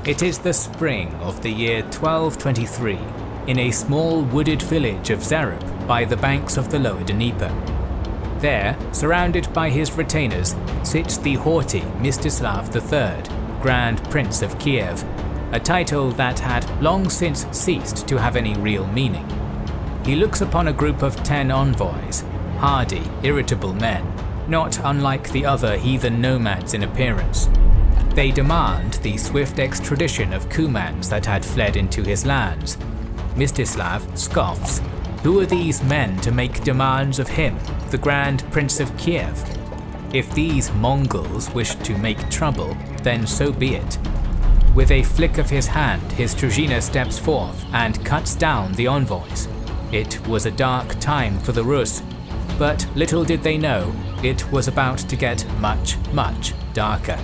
It is the spring of the year 1223 in a small wooded village of Zarub by the banks of the lower Dnieper. There, surrounded by his retainers, sits the haughty Mstislav III, Grand Prince of Kiev, a title that had long since ceased to have any real meaning. He looks upon a group of 10 envoys, hardy, irritable men, not unlike the other heathen nomads in appearance. They demand the swift extradition of Cumans that had fled into his lands. Mstislav scoffs. Who are these men to make demands of him, the Grand Prince of Kiev? If these Mongols wish to make trouble, then so be it. With a flick of his hand, his Druzhina steps forth and cuts down the envoys. It was a dark time for the Rus, but little did they know, it was about to get much, much darker.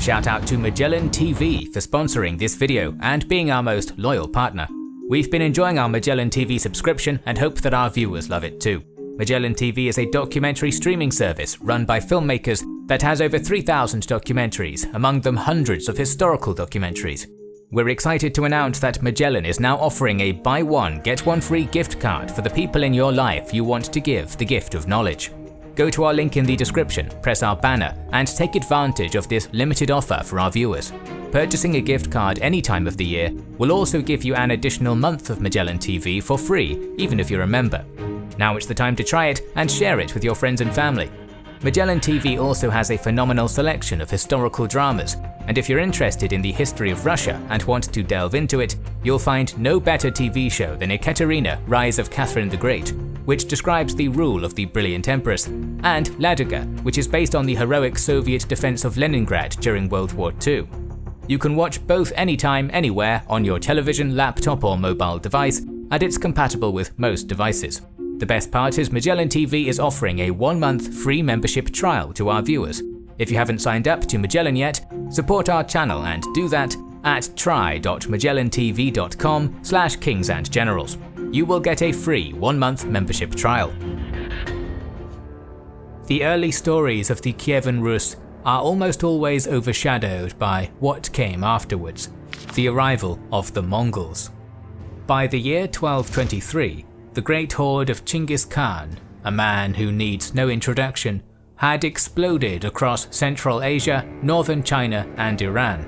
Shout out to Magellan TV for sponsoring this video and being our most loyal partner. We've been enjoying our Magellan TV subscription and hope that our viewers love it too. Magellan TV is a documentary streaming service run by filmmakers that has over 3,000 documentaries, among them hundreds of historical documentaries. We're excited to announce that Magellan is now offering a buy one get one free gift card for the people in your life you want to give the gift of knowledge. Go to our link in the description, press our banner, and take advantage of this limited offer for our viewers. Purchasing a gift card any time of the year will also give you an additional month of Magellan TV for free, even if you're a member. Now it's the time to try it and share it with your friends and family. Magellan TV also has a phenomenal selection of historical dramas, and if you're interested in the history of Russia and want to delve into it, you'll find no better TV show than Ekaterina, Rise of Catherine the Great, which describes the rule of the brilliant empress, and Ladoga, which is based on the heroic Soviet defense of Leningrad during World War II. You can watch both anytime, anywhere on your television, laptop or mobile device, and it's compatible with most devices. The best part is Magellan TV is offering a 1-month free membership trial to our viewers. If you haven't signed up to Magellan yet, support our channel and do that at try.magellantv.com/kingsandgenerals. You will get a free 1-month membership trial. The early stories of the Kievan Rus are almost always overshadowed by what came afterwards, the arrival of the Mongols. By the year 1223, the great horde of Chinggis Khan, a man who needs no introduction, had exploded across Central Asia, northern China and Iran.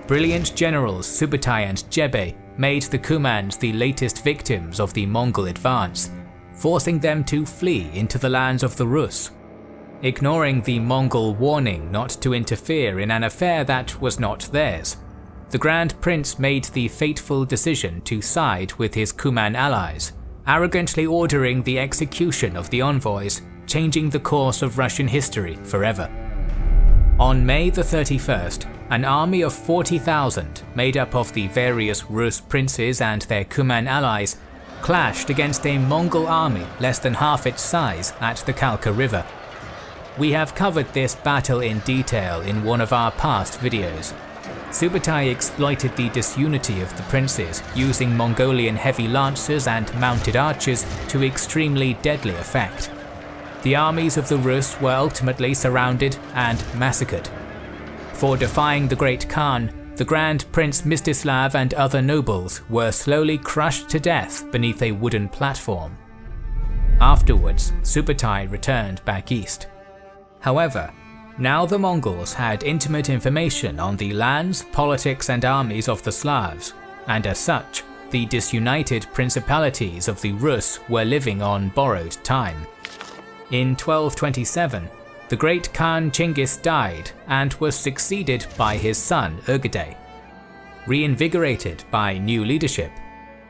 Brilliant generals Subutai and Jebe made the Cumans the latest victims of the Mongol advance, forcing them to flee into the lands of the Rus. Ignoring the Mongol warning not to interfere in an affair that was not theirs, the Grand Prince made the fateful decision to side with his Cuman allies, arrogantly ordering the execution of the envoys, changing the course of Russian history forever. On May the 31st, an army of 40,000, made up of the various Rus princes and their Cuman allies, clashed against a Mongol army less than half its size at the Kalka River. We have covered this battle in detail in one of our past videos. Subutai exploited the disunity of the princes, using Mongolian heavy lancers and mounted archers to extremely deadly effect. The armies of the Rus were ultimately surrounded and massacred. For defying the Great Khan, the Grand Prince Mstislav and other nobles were slowly crushed to death beneath a wooden platform. Afterwards, Subutai returned back east. However, now the Mongols had intimate information on the lands, politics and armies of the Slavs, and as such, the disunited principalities of the Rus were living on borrowed time. In 1227, the great Khan Chinggis died and was succeeded by his son Ögedei. Reinvigorated by new leadership,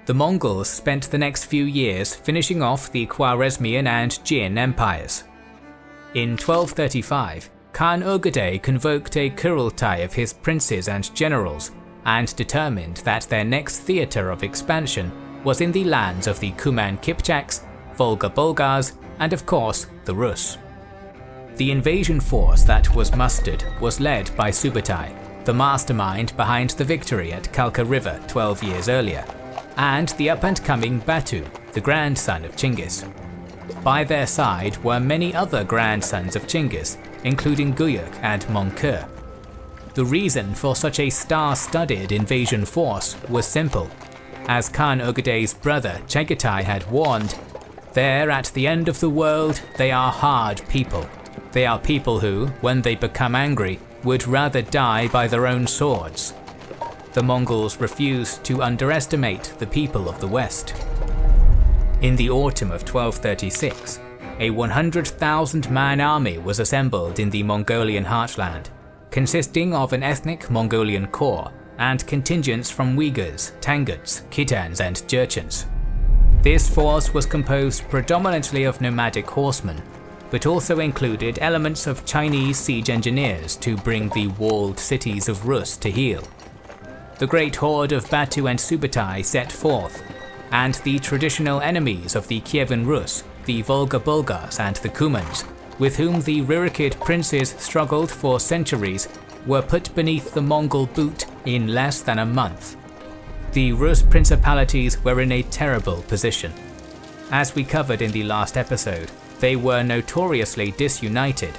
the Mongols spent the next few years finishing off the Khwarezmian and Jin empires. In 1235, Khan Ögedei convoked a Kurultai of his princes and generals and determined that their next theatre of expansion was in the lands of the Kuman Kipchaks, Volga Bulgars, and of course the Rus. The invasion force that was mustered was led by Subutai, the mastermind behind the victory at Kalka River 12 years earlier, and the up-and-coming Batu, the grandson of Chinggis. By their side were many other grandsons of Chinggis, including Guyuk and Monkur. The reason for such a star-studded invasion force was simple. As Khan Ogedei's brother Chagatai had warned, there at the end of the world they are hard people. They are people who, when they become angry, would rather die by their own swords. The Mongols refused to underestimate the people of the West. In the autumn of 1236, a 100,000-man army was assembled in the Mongolian heartland, consisting of an ethnic Mongolian core and contingents from Uyghurs, Tanguts, Khitans and Jurchens. This force was composed predominantly of nomadic horsemen, but also included elements of Chinese siege engineers to bring the walled cities of Rus to heel. The great horde of Batu and Subutai set forth, and the traditional enemies of the Kievan Rus, the Volga Bulgars and the Cumans, with whom the Rurikid princes struggled for centuries, were put beneath the Mongol boot in less than a month. The Rus principalities were in a terrible position. As we covered in the last episode, they were notoriously disunited.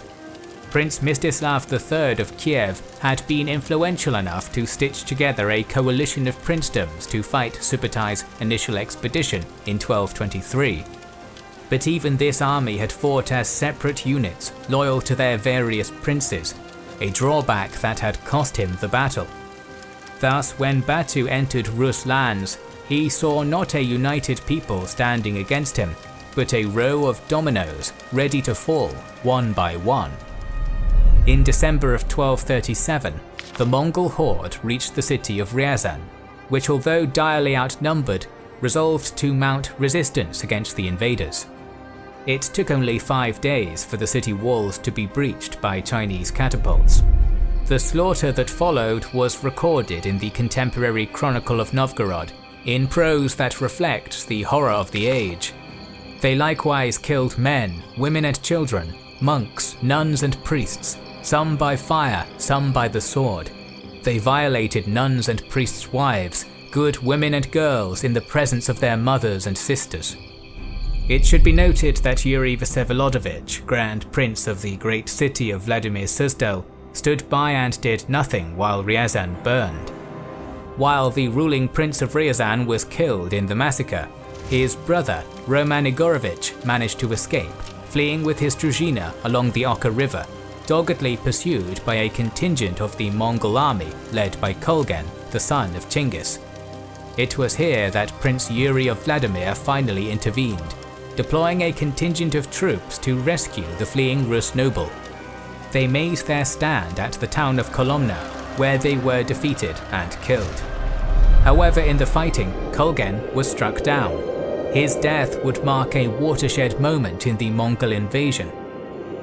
Prince Mstislav III of Kiev had been influential enough to stitch together a coalition of princedoms to fight Subutai's initial expedition in 1223. But even this army had fought as separate units, loyal to their various princes, a drawback that had cost him the battle. Thus, when Batu entered Rus lands, he saw not a united people standing against him, but a row of dominoes ready to fall one by one. In December of 1237, the Mongol horde reached the city of Ryazan, which, although direly outnumbered, resolved to mount resistance against the invaders. It took only 5 days for the city walls to be breached by Chinese catapults. The slaughter that followed was recorded in the contemporary Chronicle of Novgorod, in prose that reflects the horror of the age. They likewise killed men, women and children, monks, nuns and priests, some by fire, some by the sword. They violated nuns and priests' wives, good women and girls in the presence of their mothers and sisters. It should be noted that Yuri Vsevolodovich, Grand Prince of the great city of Vladimir Suzdal, stood by and did nothing while Ryazan burned. While the ruling Prince of Ryazan was killed in the massacre, his brother, Roman Igorovich, managed to escape, fleeing with his Druzhina along the Oka River, doggedly pursued by a contingent of the Mongol army led by Kulgen, the son of Chinggis. It was here that Prince Yuri of Vladimir finally intervened, deploying a contingent of troops to rescue the fleeing Rus noble. They made their stand at the town of Kolomna, where they were defeated and killed. However, in the fighting, Kulgen was struck down. His death would mark a watershed moment in the Mongol invasion.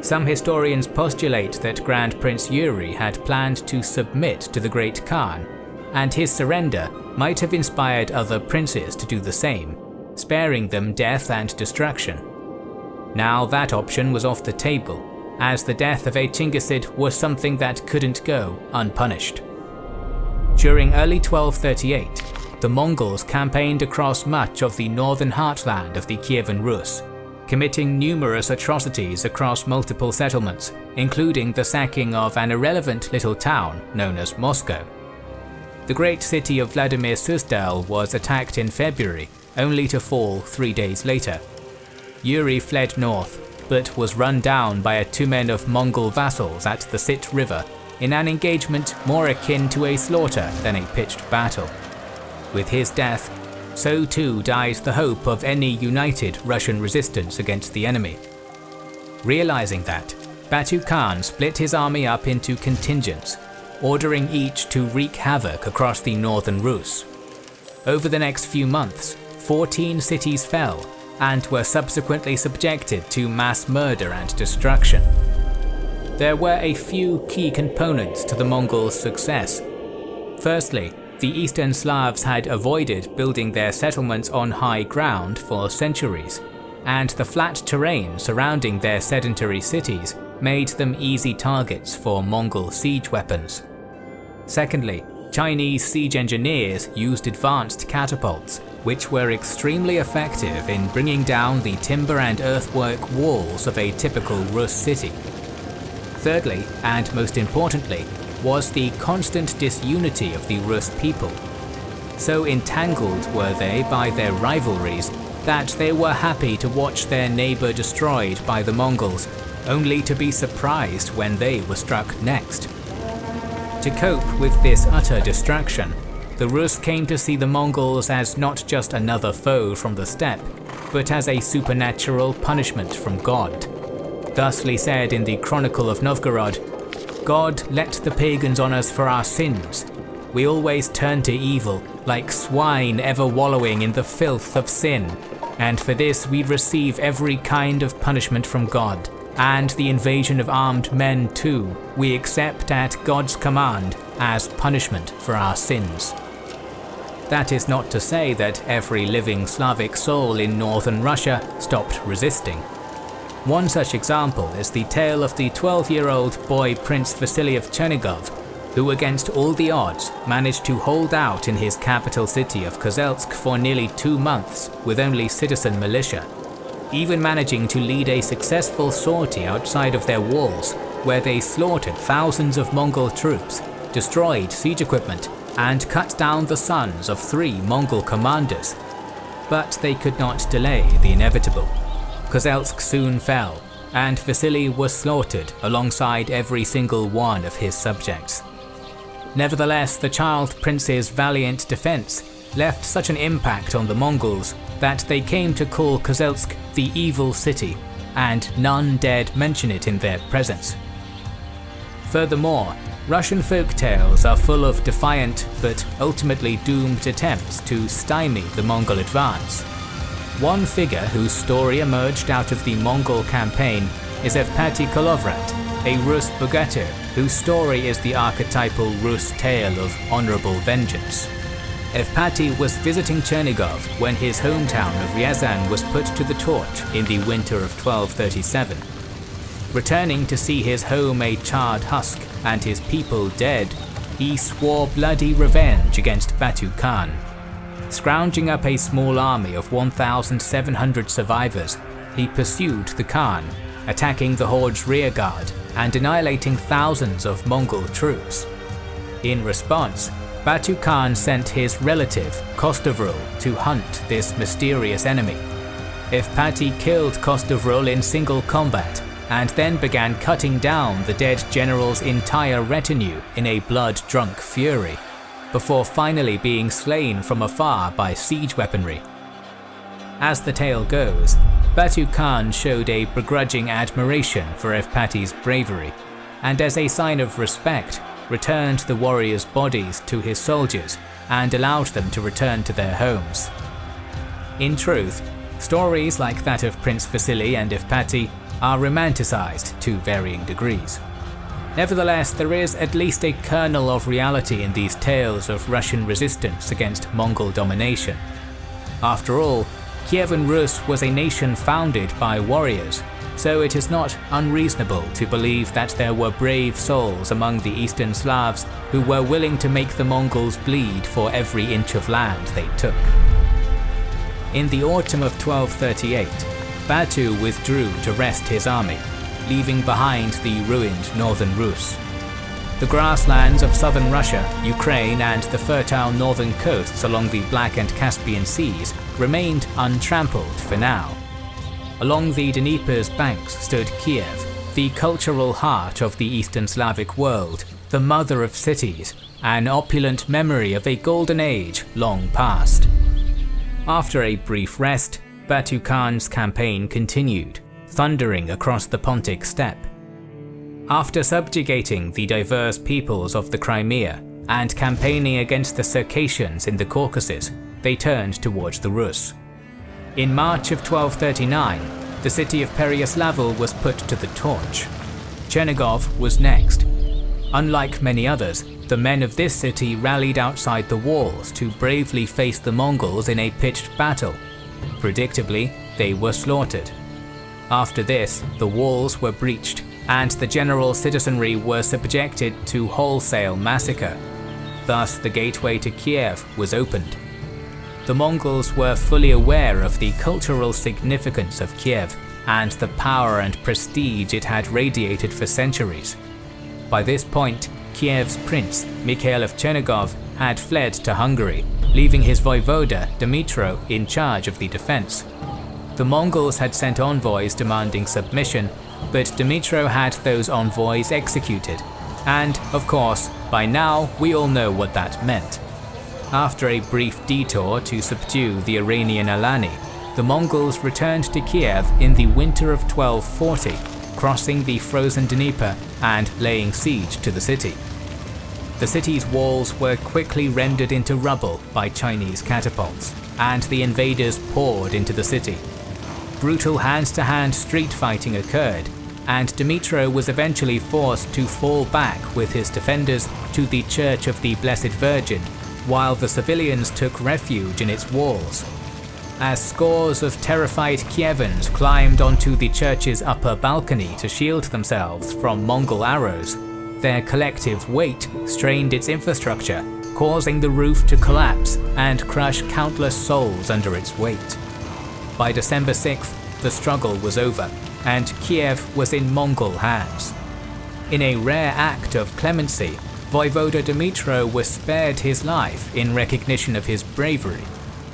Some historians postulate that Grand Prince Yuri had planned to submit to the Great Khan, and his surrender might have inspired other princes to do the same, sparing them death and destruction. Now that option was off the table, as the death of a Chinggisid was something that couldn't go unpunished. During early 1238, the Mongols campaigned across much of the northern heartland of the Kievan Rus, committing numerous atrocities across multiple settlements, including the sacking of an irrelevant little town known as Moscow. The great city of Vladimir Suzdal was attacked in February, only to fall 3 days later. Yuri fled north, but was run down by a tumen of Mongol vassals at the Sit River in an engagement more akin to a slaughter than a pitched battle. With his death, so too died the hope of any united Russian resistance against the enemy. Realizing that, Batu Khan split his army up into contingents, ordering each to wreak havoc across the northern Rus. Over the next few months, 14 cities fell and were subsequently subjected to mass murder and destruction. There were a few key components to the Mongols' success. Firstly, the Eastern Slavs had avoided building their settlements on high ground for centuries, and the flat terrain surrounding their sedentary cities made them easy targets for Mongol siege weapons. Secondly, Chinese siege engineers used advanced catapults, which were extremely effective in bringing down the timber and earthwork walls of a typical Rus city. Thirdly, and most importantly, was the constant disunity of the Rus people. So entangled were they by their rivalries that they were happy to watch their neighbour destroyed by the Mongols, only to be surprised when they were struck next. To cope with this utter destruction, the Rus came to see the Mongols as not just another foe from the steppe, but as a supernatural punishment from God. Thusly said in the Chronicle of Novgorod, "God let the pagans on us for our sins. We always turn to evil, like swine ever wallowing in the filth of sin, and for this we receive every kind of punishment from God, and the invasion of armed men too, we accept at God's command as punishment for our sins." That is not to say that every living Slavic soul in northern Russia stopped resisting. One such example is the tale of the 12-year-old boy Prince Vasily of Chernigov, who against all the odds managed to hold out in his capital city of Kozelsk for nearly 2 months with only citizen militia, even managing to lead a successful sortie outside of their walls, where they slaughtered thousands of Mongol troops, destroyed siege equipment, and cut down the sons of 3 Mongol commanders. But they could not delay the inevitable. Kozelsk soon fell, and Vasily was slaughtered alongside every single one of his subjects. Nevertheless, the child prince's valiant defense left such an impact on the Mongols that they came to call Kozelsk the Evil City, and none dared mention it in their presence. Furthermore, Russian folk tales are full of defiant but ultimately doomed attempts to stymie the Mongol advance. One figure whose story emerged out of the Mongol campaign is Evpati Kolovrat, a Rus bogatyr whose story is the archetypal Rus tale of honorable vengeance. Evpati was visiting Chernigov when his hometown of Ryazan was put to the torch in the winter of 1237. Returning to see his home a charred husk and his people dead, he swore bloody revenge against Batu Khan. Scrounging up a small army of 1,700 survivors, he pursued the Khan, attacking the horde's rearguard and annihilating thousands of Mongol troops. In response, Batu Khan sent his relative, Kostovrul, to hunt this mysterious enemy. Evpati killed Kostovrul in single combat, and then began cutting down the dead general's entire retinue in a blood-drunk fury, before finally being slain from afar by siege weaponry. As the tale goes, Batu Khan showed a begrudging admiration for Evpati's bravery, and as a sign of respect, returned the warriors' bodies to his soldiers and allowed them to return to their homes. In truth, stories like that of Prince Vasily and Evpati are romanticized to varying degrees. Nevertheless, there is at least a kernel of reality in these tales of Russian resistance against Mongol domination. After all, Kievan Rus was a nation founded by warriors, so it is not unreasonable to believe that there were brave souls among the Eastern Slavs who were willing to make the Mongols bleed for every inch of land they took. In the autumn of 1238, Batu withdrew to rest his army, leaving behind the ruined northern Rus. The grasslands of southern Russia, Ukraine, and the fertile northern coasts along the Black and Caspian Seas remained untrampled for now. Along the Dnieper's banks stood Kiev, the cultural heart of the Eastern Slavic world, the mother of cities, an opulent memory of a golden age long past. After a brief rest, Batu Khan's campaign continued, thundering across the Pontic steppe. After subjugating the diverse peoples of the Crimea and campaigning against the Circassians in the Caucasus, they turned towards the Rus. In March of 1239, the city of Pereyaslavl was put to the torch. Chernigov was next. Unlike many others, the men of this city rallied outside the walls to bravely face the Mongols in a pitched battle. Predictably, they were slaughtered. After this, the walls were breached, and the general citizenry were subjected to wholesale massacre. Thus, the gateway to Kiev was opened. The Mongols were fully aware of the cultural significance of Kiev and the power and prestige it had radiated for centuries. By this point, Kiev's prince, Mikhail of Chernigov, had fled to Hungary, leaving his voivoda, Dmytro, in charge of the defense. The Mongols had sent envoys demanding submission, but Dmytro had those envoys executed. And, of course, by now we all know what that meant. After a brief detour to subdue the Iranian Alani, the Mongols returned to Kiev in the winter of 1240, crossing the frozen Dnieper and laying siege to the city. The city's walls were quickly rendered into rubble by Chinese catapults, and the invaders poured into the city. Brutal hand-to-hand street fighting occurred, and Dmytro was eventually forced to fall back with his defenders to the Church of the Blessed Virgin, while the civilians took refuge in its walls. As scores of terrified Kievans climbed onto the church's upper balcony to shield themselves from Mongol arrows, their collective weight strained its infrastructure, causing the roof to collapse and crush countless souls under its weight. By December 6th, the struggle was over, and Kiev was in Mongol hands. In a rare act of clemency, Voivoda Dmytro was spared his life in recognition of his bravery,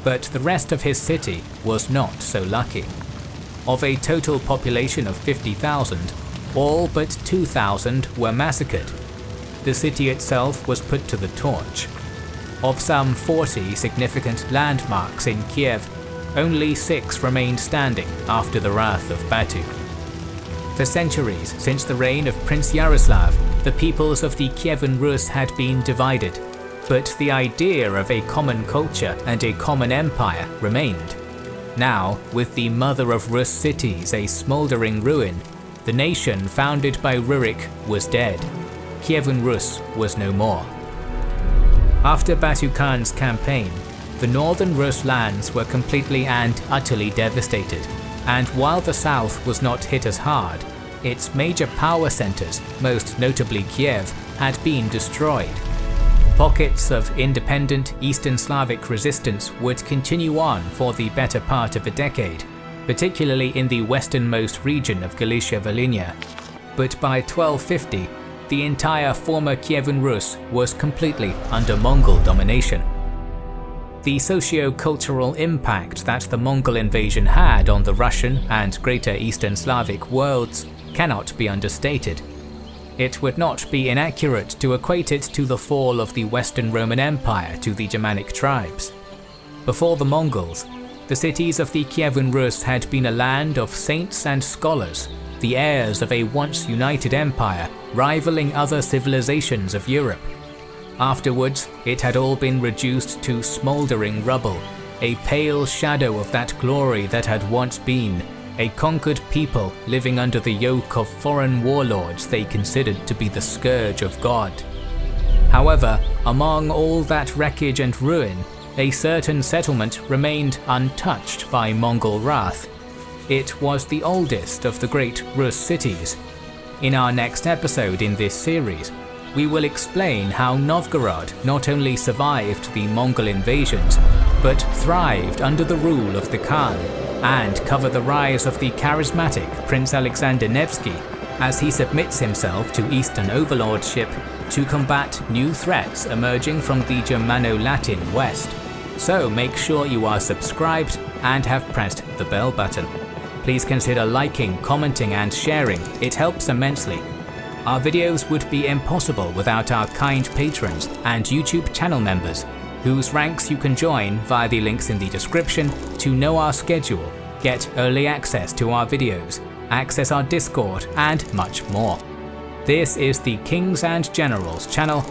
but the rest of his city was not so lucky. Of a total population of 50,000, all but 2,000 were massacred. The city itself was put to the torch. Of some 40 significant landmarks in Kiev, only 6 remained standing after the wrath of Batu. For centuries since the reign of Prince Yaroslav, the peoples of the Kievan Rus had been divided, but the idea of a common culture and a common empire remained. Now, with the mother of Rus cities a smouldering ruin, the nation founded by Rurik was dead. Kievan Rus was no more. After Batu Khan's campaign, the northern Rus lands were completely and utterly devastated, and while the south was not hit as hard, its major power centers, most notably Kiev, had been destroyed. Pockets of independent Eastern Slavic resistance would continue on for the better part of a decade, particularly in the westernmost region of Galicia-Volhynia. But by 1250, the entire former Kievan Rus was completely under Mongol domination. The socio-cultural impact that the Mongol invasion had on the Russian and Greater Eastern Slavic worlds cannot be understated. It would not be inaccurate to equate it to the fall of the Western Roman Empire to the Germanic tribes. Before the Mongols, the cities of the Kievan Rus had been a land of saints and scholars, the heirs of a once united empire rivaling other civilizations of Europe. Afterwards, it had all been reduced to smouldering rubble, a pale shadow of that glory that had once been, a conquered people living under the yoke of foreign warlords they considered to be the scourge of God. However, among all that wreckage and ruin, a certain settlement remained untouched by Mongol wrath. It was the oldest of the great Rus cities. In our next episode in this series, we will explain how Novgorod not only survived the Mongol invasions, but thrived under the rule of the Khan, and cover the rise of the charismatic Prince Alexander Nevsky as he submits himself to Eastern overlordship to combat new threats emerging from the Germano-Latin West. So make sure you are subscribed and have pressed the bell button. Please consider liking, commenting and sharing, it helps immensely. Our videos would be impossible without our kind patrons and YouTube channel members, whose ranks you can join via the links in the description to know our schedule, get early access to our videos, access our Discord and much more. This is the Kings and Generals channel,